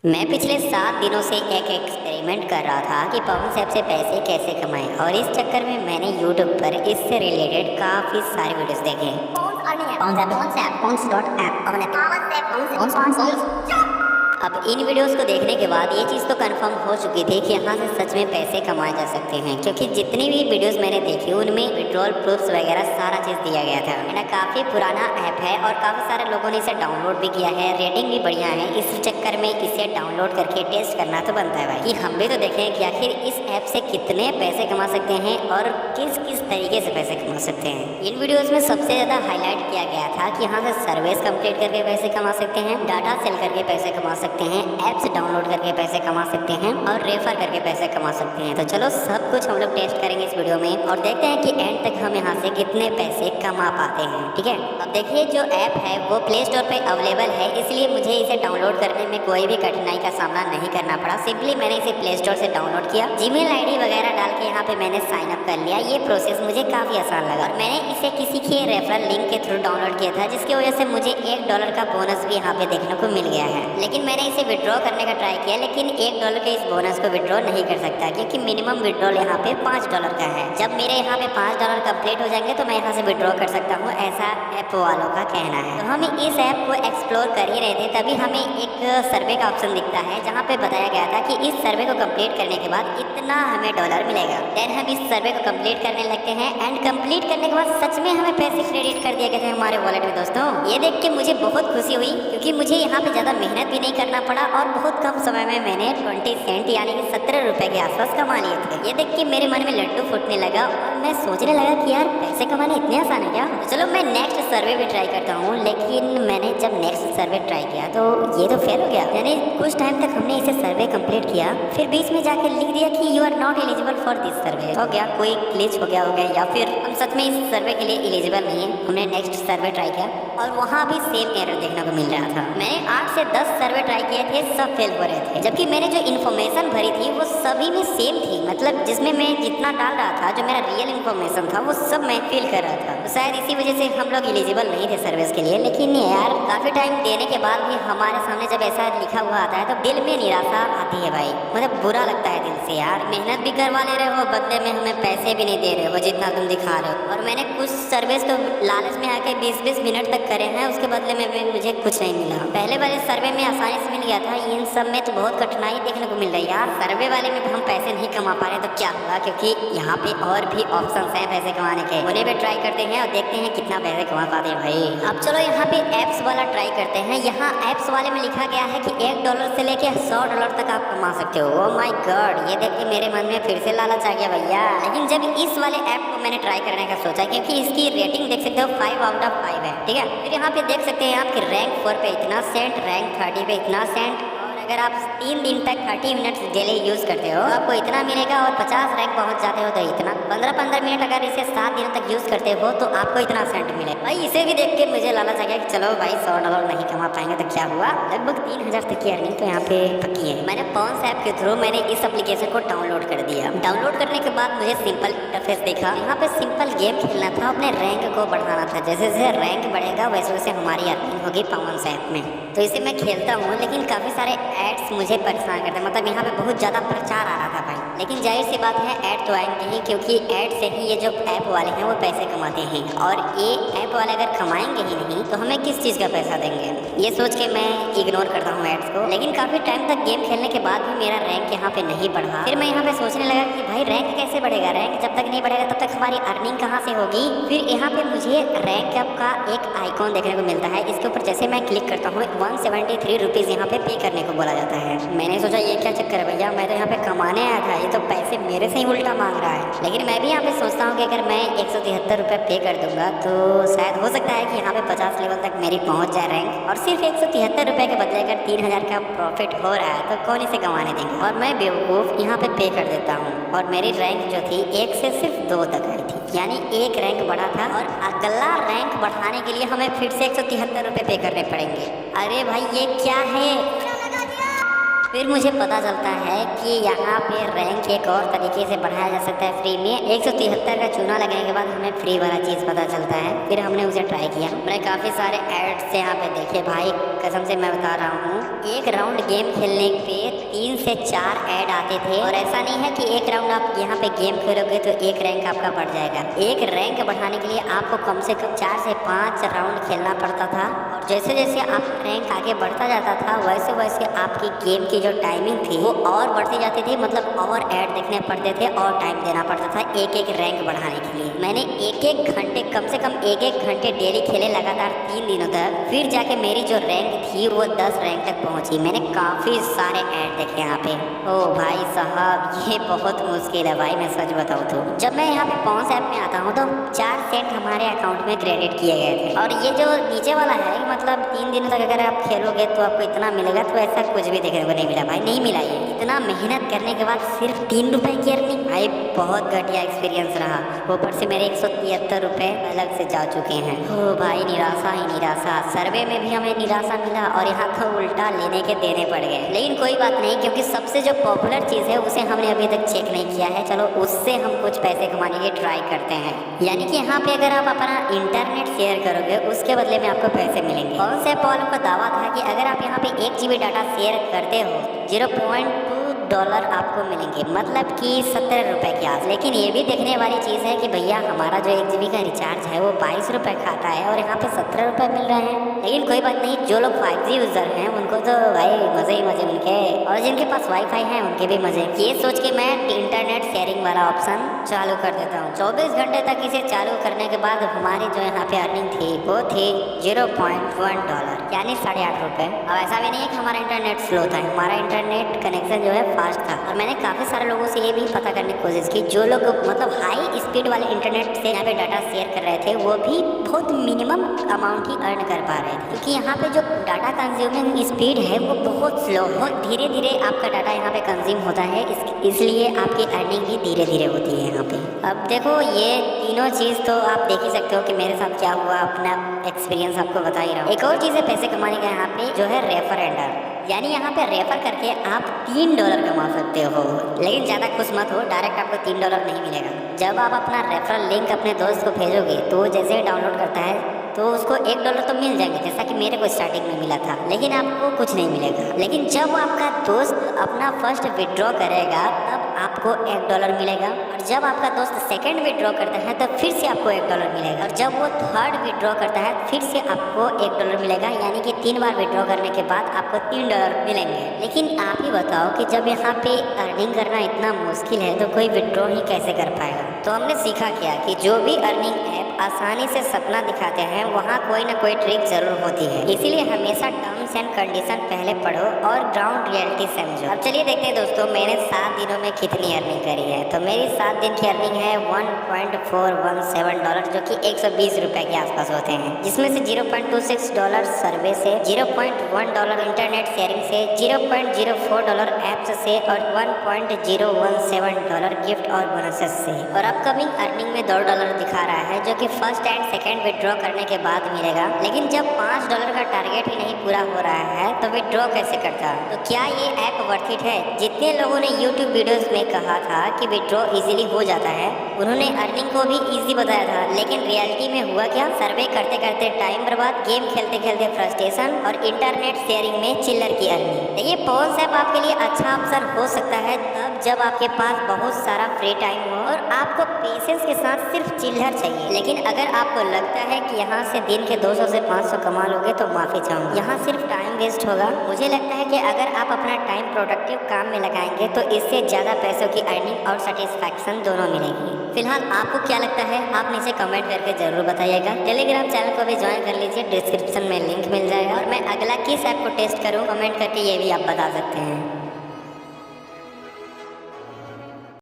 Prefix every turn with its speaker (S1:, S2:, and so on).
S1: मैं पिछले 7 दिनों से एक एक्सपेरिमेंट कर रहा था कि पवन ऐप से पैसे कैसे कमाएं, और इस चक्कर में मैंने यूट्यूब पर इससे रिलेटेड काफ़ी सारे वीडियोस देखे। अब इन वीडियोस को देखने के बाद ये चीज़ तो कंफर्म हो चुकी थी कि यहाँ से सच में पैसे कमाए जा सकते हैं, क्योंकि जितनी भी वीडियोस मैंने देखी उनमें विड्रॉल प्रूफ्स वगैरह सारा चीज़ दिया गया था। मेरा काफ़ी पुराना ऐप है और काफ़ी सारे लोगों ने इसे डाउनलोड भी किया है, रेटिंग भी बढ़िया है। इस चक्कर में इसे डाउनलोड करके टेस्ट करना तो बनता है भाई, कि हम भी तो देखें कि आखिर इस ऐप से कितने पैसे कमा सकते हैं और किस किस तरीके से पैसे कमा सकते हैं। इन वीडियोस में सबसे ज़्यादा हाईलाइट किया गया था कि यहाँ से सर्विस कंप्लीट करके पैसे कमा सकते हैं, डाटा सेल करके पैसे कमा सकते हैं, ऐप्स डाउनलोड करके पैसे कमा सकते हैं और रेफर करके पैसे कमा सकते हैं। तो चलो सब कुछ हम लोग टेस्ट करेंगे इस वीडियो में और देखते हैं कि एंड तक हम यहाँ से कितने पैसे कमा पाते हैं। ठीक है, अब देखिए जो ऐप है वो प्ले स्टोर पे अवेलेबल है, इसलिए मुझे इसे डाउनलोड करने में कोई भी कठिनाई का सामना नहीं करना पड़ा। सिंपली मैंने इसे प्ले स्टोर से डाउनलोड किया, जीमेल आईडी वगैरह डाल के यहाँ पे मैंने साइन अप कर लिया। ये प्रोसेस मुझे काफी आसान लगा और मैंने इसे किसी के रेफरल लिंक के थ्रू डाउनलोड किया था, जिसकी वजह से मुझे $1 का बोनस भी यहाँ पे देखने को मिल गया है। लेकिन मैंने इसे विड्रॉ करने का ट्राई किया, लेकिन $1 के इस बोनस को विड्रॉ नहीं कर सकता, क्योंकि मिनिमम विड्रॉल यहाँ पे $5 का है। जब मेरे यहाँ पे $5 कंप्लीट हो जाएंगे तो मैं यहाँ से विड्रॉ कर सकता हूँ, ऐसा ऐप वालों का कहना है। तो हम इस ऐप को एक्सप्लोर कर ही रहे थे, तभी हमें एक सर्वे का ऑप्शन दिखता है, जहाँ पे बताया गया था कि इस सर्वे को कंप्लीट करने के बाद इतना हमें डॉलर मिलेगा। देन हम इस सर्वे को कंप्लीट करने लगते हैं एंड कंप्लीट करने के बाद सच में हमें पैसे क्रेडिट कर दिए गए थे हमारे वॉलेट में। दोस्तों ये देख के मुझे बहुत खुशी हुई, क्योंकि मुझे यहाँ पे ज्यादा मेहनत भी नहीं करना पड़ा और बहुत कम समय में मैंने 20 सेंट यानी कि 17 रुपए के आसपास कमा लिए थे। ये देख के मेरे मन में लड्डू फूटने लगा और मैं सोचने लगा कि यार पैसे कमाने इतने आसान है क्या। तो चलो मैं नेक्स्ट सर्वे भी ट्राई करता हूँ। लेकिन मैंने जब नेक्स्ट सर्वे ट्राई किया तो ये तो फेल हो गया। यानी कुछ टाइम तक हमने इसे सर्वे कंप्लीट किया, फिर बीच में जाकर लिख दिया कि you are not eligible for this survey. हो गया, कोई ग्लिच हो गया या फिर हम सच में इस सर्वे के लिए एलिजिबल नहीं है। हमने नेक्स्ट सर्वे ट्राई किया और वहाँ भी सेम एरर देखने को मिल रहा था। मैंने 8 से 10 सर्वे ट्राई किए थे, सब फेल हो रहे थे, जबकि मैंने जो इन्फॉर्मेशन भरी थी वो सभी में सेम थी। मतलब जिसमें मैं जितना डाल रहा था, जो मेरा रियल इन्फॉर्मेशन था, वो सब मैं फिल कर रहा था। तो शायद इसी वजह से हम लोग एलिजिबल नहीं थे सर्विस के लिए। लेकिन यार काफी टाइम देने के बाद भी हमारे सामने जब ऐसा लिखा हुआ आता है तो दिल में निराशा आती है भाई। मतलब बुरा लगता है दिल से, यार मेहनत भी करवा ले रहे हो, बदले में हमें पैसे भी नहीं दे रहे हो जितना तुम दिखा रहे हो। और मैंने कुछ सर्विस तो लालच में आके 20-20 मिनट तक करे हैं, उसके बदले में भी मुझे कुछ नहीं मिला। पहले वाले सर्वे में आसानी से मिल गया था, इन सब में तो बहुत कठिनाई देखने को मिल रही है। यार सर्वे वाले में हम पैसे नहीं कमा पा रहे तो क्या हुआ, क्योंकि यहाँ पे और भी ऑप्शंस हैं पैसे कमाने के, उन्हें भी ट्राई करते हैं और देखते हैं कितना पैसे कमा पाते हैं भाई। अब चलो यहाँ पे एप्स वाला ट्राई करते हैं। यहाँ एप्स वाले में लिखा गया है कि $1 से लेके $100 तक आप कमा सकते हो। ओह माय गॉड, ये देख के मेरे मन में फिर से लालच आ गया भैया। लेकिन जब इस वाले ऐप को मैंने ट्राई करने का सोचा, क्योंकि इसकी रेटिंग देख सकते हो 5 आउट ऑफ 5 है। ठीक है, फिर यहाँ पे देख सकते हैं आपकी रैंक 4 पे इतना सेंट, रैंक 30 पे इतना सेंट, अगर आप 3 दिन तक 30 मिनट्स डेली यूज करते हो तो आपको इतना मिलेगा, और 50 रैंक पहुंच जाते हो तो इतना। 15-15 मिनट अगर इसे 7 दिनों तक यूज करते हो तो आपको इतना सेंट मिले। भाई इसे भी देख के मुझे लालच आ गया कि चलो भाई $100 नहीं कमा पाएंगे तो क्या हुआ, लगभग 3000 तक की अर्निंग तो यहाँ पे पक्की है। मैंने पॉन्स ऐप के थ्रू मैंने इस एप्लीकेशन को डाउनलोड कर दिया। डाउनलोड करने के बाद मुझे सिंपल इंटरफेस देखा। यहाँ पे सिंपल गेम खेलना था, अपने रैंक को बढ़ाना था। जैसे जैसे रैंक बढ़ेगा वैसे वैसे हमारी अर्निंग होगी पॉन्स ऐप में। तो इसे मैं खेलता हूँ, लेकिन काफी सारे एड्स मुझे परेशान करते हैं। मतलब यहाँ पे बहुत ज़्यादा प्रचार आ रहा था भाई। लेकिन जाहिर सी बात है ऐड तो आएंगे ही, क्योंकि ऐड से ही ये जो ऐप वाले हैं वो पैसे कमाते हैं, और ये ऐप वाले अगर कमाएंगे ही नहीं तो हमें किस चीज़ का पैसा देंगे। ये सोच के मैं इग्नोर करता हूँ एड्स को। लेकिन काफ़ी टाइम तक गेम खेलने के बाद भी मेरा रैंक यहाँ पे नहीं बढ़ा। फिर मैं यहाँ पे सोचने लगा कि भाई रैंक कैसे बढ़ेगा, रैंक जब तक नहीं बढ़ेगा तब तक हमारी अर्निंग कहाँ से होगी। फिर यहाँ पे मुझे रैंक अप का एक आइकॉन देखने को मिलता है। इसके ऊपर जैसे मैं क्लिक करता हूँ 173 रुपीज़ यहाँ पे पे करने को बोला जाता है। मैंने सोचा ये क्या चक्कर है भैया, मैं तो यहाँ पे कमाने आया था, ये तो पैसे मेरे से ही उल्टा मांग रहा है। लेकिन मैं भी यहाँ पे सोचता हूँ कि अगर मैं 173 रुपये पे कर दूंगा तो शायद हो सकता है कि यहाँ पे 50 लेवल तक मेरी पहुँच जाए रैंक, और सिर्फ 173 रुपये के बदले अगर 3000 का प्रॉफिट हो रहा है तो कौन इसे कमाने देंगे। और मैं बेवकूफ़ यहाँ पे कर देता हूँ, और मेरी रैंक जो थी 1 से सिर्फ 2 तक आई थी, यानी एक रैंक बढ़ा था। और अगला रैंक बढ़ाने के लिए हमें फिर से 173 रुपये पे करने पड़ेंगे। अरे भाई ये क्या है। फिर मुझे पता चलता है कि यहाँ पे रैंक एक और तरीके से बढ़ाया जा सकता है फ्री में। 173 का चूना लगने के बाद हमें फ्री वाला चीज़ पता चलता है। फिर हमने उसे ट्राई किया। मैंने काफ़ी सारे एड्स यहाँ पे देखे भाई, कसम से मैं बता रहा हूँ, एक राउंड गेम खेलने पे 3 से 4 ऐड आते थे। और ऐसा नहीं है कि एक राउंड आप यहाँ पे गेम खेलोगे तो एक रैंक आपका बढ़ जाएगा। एक रैंक बढ़ाने के लिए आपको कम से कम 4 से 5 राउंड खेलना पड़ता था। और जैसे जैसे आप रैंक आगे बढ़ता जाता था वैसे वैसे आपकी गेम की जो टाइमिंग थी वो और बढ़ती जाती थी, मतलब और ऐड देखने पड़ते थे और टाइम देना पड़ता था एक एक रैंक बढ़ाने के लिए। मैंने एक घंटे, कम से कम एक घंटे डेली खेले लगातार 3 दिनों तक। फिर जाके मेरी जो रैंक थी वो 10 रैंक तक पहुंची। मैंने काफ़ी सारे ऐड देखे यहाँ पे। ओ भाई साहब, ये बहुत मुश्किल है भाई, मैं सच बताऊँ तो। जब मैं यहाँ पे पॉन्स ऐप में आता हूँ तो 4 सेंट हमारे अकाउंट में क्रेडिट किए गए थे। और ये जो नीचे वाला है, मतलब 3 दिनों तक अगर आप खेलोगे तो आपको इतना मिलेगा, तो ऐसा कुछ भी देखने को नहीं मिला भाई, नहीं मिला। ये इतना मेहनत करने के बाद सिर्फ 3 रुपए की अर्निंग, भाई बहुत घटिया एक्सपीरियंस रहा। ऊपर से मेरे 173 रुपए अलग से जा चुके हैं। ओ भाई, निराशा ही निराशा। सर्वे में भी हमें निराशा मिला और यहाँ तो उल्टा लेने के देने पड़ गए। लेकिन कोई बात नहीं, क्योंकि सबसे जो पॉपुलर चीज़ है उसे हमने अभी तक चेक नहीं किया है। चलो उससे हम कुछ पैसे कमाने की ट्राई करते हैं। यानी कि यहाँ पे अगर आप अपना इंटरनेट शेयर करोगे उसके बदले में आपको पैसे मिलेंगे। कौन से पॉलों का दावा था कि अगर आप यहाँ पे 1 GB डाटा शेयर करते हो 0.2 डॉलर आपको मिलेंगे, मतलब कि 17 रुपए के आस। लेकिन ये भी देखने वाली चीज़ है कि भैया हमारा जो 1 GB का रिचार्ज है वो 22 रुपए खाता है और यहाँ पे 17 रुपए मिल रहे हैं। लेकिन कोई बात नहीं, जो लोग 5G यूज़र हैं उनको तो भाई मज़े ही मज़े उनके, और जिनके पास वाईफाई है उनके भी मज़े। ये सोच के मैं इंटरनेट शेयरिंग वाला ऑप्शन चालू कर देता हूँ। 24 घंटे तक इसे चालू करने के बाद हमारी जो यहाँ पे अर्निंग थी वो थी 0.1 डॉलर, यानी 8.5 रुपये। अब ऐसा भी नहीं है कि हमारा इंटरनेट स्लो था, हमारा इंटरनेट कनेक्शन जो है फास्ट था। और मैंने काफ़ी सारे लोगों से ये भी पता करने की कोशिश की, जो लोग मतलब हाई स्पीड वाले इंटरनेट से यहाँ पे डाटा शेयर कर रहे थे वो भी बहुत मिनिमम अमाउंट ही अर्न कर पा रहे थे, क्योंकि यहाँ पे जो डाटा कंज्यूमिंग स्पीड है वो बहुत स्लो, बहुत धीरे धीरे आपका डाटा यहाँ पे कंज्यूम होता है। इसलिए आपकी अर्निंग भी धीरे धीरे होती है यहाँ पे। अब देखो ये तीनों चीज़ तो आप देख ही सकते हो कि मेरे साथ क्या हुआ, अपना एक्सपीरियंस आपको बता ही रहा हूँ। एक और चीज़ है पैसे कमाने का यहाँ पे, जो है रेफर एंड अर्न। यानी यहाँ पे रेफर करके आप 3 डॉलर कमा सकते हो। लेकिन ज़्यादा खुश मत हो, डायरेक्ट आपको 3 डॉलर नहीं मिलेगा। जब आप अपना रेफरल लिंक अपने दोस्त को भेजोगे तो जैसे ही डाउनलोड करता है तो उसको 1 डॉलर तो मिल जाएंगे, जैसा कि मेरे को स्टार्टिंग में मिला था। लेकिन आपको कुछ नहीं मिलेगा। लेकिन जब आपका दोस्त अपना फर्स्ट विड्रॉ करेगा तब आपको 1 डॉलर मिलेगा, और जब आपका दोस्त सेकंड विड्रॉ करता है तो फिर से आपको 1 डॉलर मिलेगा, और जब वो थर्ड विड्रॉ करता है फिर से आपको 1 डॉलर मिलेगा। यानी कि 3 बार विड्रॉ करने के बाद आपको 3 डॉलर मिलेंगे। लेकिन आप ही बताओ कि जब यहाँ पे अर्निंग करना इतना मुश्किल है तो कोई विड्रॉ ही कैसे कर पाएगा। तो हमने सीखा क्या कि जो भी अर्निंग ऐप आसानी से सपना दिखाते हैं वहाँ कोई ना कोई ट्रिक जरूर होती है। इसीलिए हमेशा टर्म्स एंड कंडीशन पहले पढ़ो और ग्राउंड रियलिटी समझो। अब चलिए देखते हैं दोस्तों मैंने 7 दिनों में कितनी अर्निंग करी है। तो मेरी 7 दिन की अर्निंग है 1.417 डॉलर, जो कि 120 रुपए के आसपास होते हैं, जिसमें से 0.26 डॉलर सर्वे से, 0.1 डॉलर इंटरनेट शेयरिंग से, 0.04 डॉलर एप्स से और 1.017 डॉलर गिफ्ट और बोनसेस से। और अपकमिंग अर्निंग में 2 डॉलर दिखा रहा है, जो कि फर्स्ट एंड सेकंड विड्रॉ करने के बाद मिलेगा। लेकिन जब 5 डॉलर का टारगेट ही नहीं पूरा हो रहा है तो विड्रॉ कैसे करता? तो क्या ये ऐप वर्थ इट है? जितने लोगों ने यूट्यूब वीडियोस में कहा था कि विड्रॉ इजीली हो जाता है, उन्होंने अर्निंग को भी इजी बताया था। लेकिन रियलिटी में हुआ क्या? सर्वे करते करते टाइम बर्बाद, गेम खेलते खेलते फ्रस्ट्रेशन और इंटरनेट शेयरिंग में चिल्लर की अर्निंग। देखिए पॉन्स ऐप आपके लिए अच्छा ऑप्शन हो सकता है तब जब आपके पास बहुत सारा फ्री टाइम हो और आपको पेशेंस के साथ सिर्फ चिल्लर चाहिए। लेकिन अगर आपको लगता है कि यहाँ से दिन के 200 से 500 कमा लोगे तो माफ़ी चाहूँगा, यहाँ सिर्फ टाइम वेस्ट होगा। मुझे लगता है कि अगर आप अपना टाइम प्रोडक्टिव काम में लगाएंगे तो इससे ज़्यादा पैसों की अर्निंग और सेटिस्फैक्शन दोनों मिलेगी। फिलहाल आपको क्या लगता है आप नीचे कमेंट करके जरूर बताइएगा। टेलीग्राम चैनल को भी ज्वाइन कर लीजिए, डिस्क्रिप्शन में लिंक मिल जाएगा। और मैं अगला किस ऐप को टेस्ट करूँ कमेंट करके ये भी आप बता सकते हैं।